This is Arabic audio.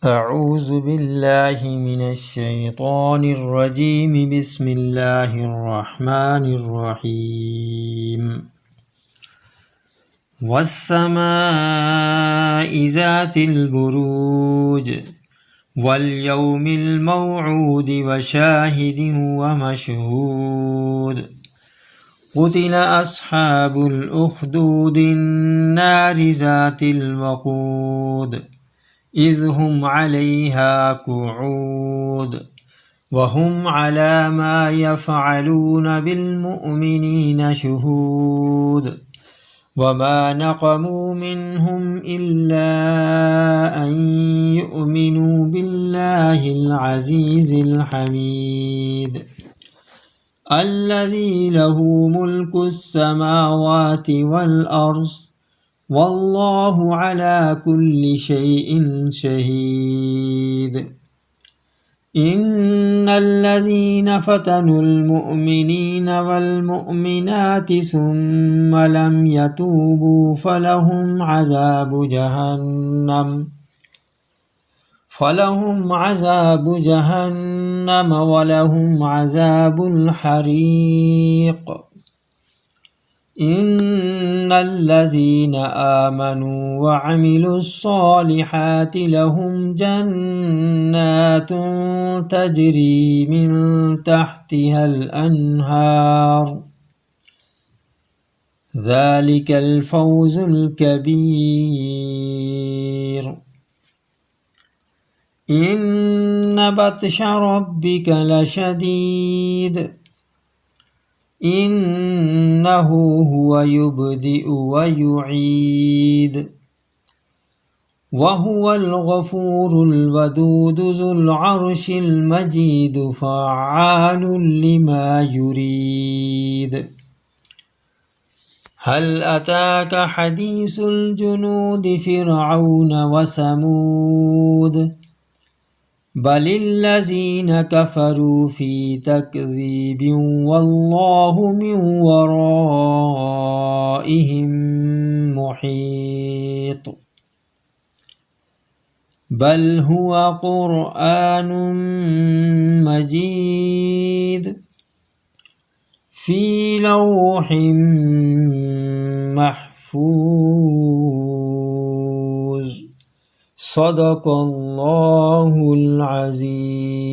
أعوذ بالله من الشيطان الرجيم. بسم الله الرحمن الرحيم. والسماء ذات البروج واليوم الموعود وشاهد ومشهود. قتل أصحاب الأخدود النار ذات الوقود إذ هم عليها قعود وهم على ما يفعلون بالمؤمنين شهود. وما نقموا منهم إلا أن يؤمنوا بالله العزيز الحميد الذي له ملك السماوات والأرض والله على كل شيء شهيد. إن الذين فتنوا المؤمنين والمؤمنات ثم لم يتوبوا فلهم عذاب جهنم ولهم عذاب الحريق. إن الذين آمنوا وعملوا الصالحات لهم جنات تجري من تحتها الأنهار ذلك الفوز الكبير. إن بطش ربك لشديد إنه هو يبدئ ويعيد وهو الغفور الودود ذو العرش المجيد فعال لما يريد. هل أتاك حديث الجنود فرعون وثمود بل الذين كفروا في تكذيب والله من ورائهم محيط. بل هو قرآن مجيد في لوح محفوظ. صدق الله العظيم.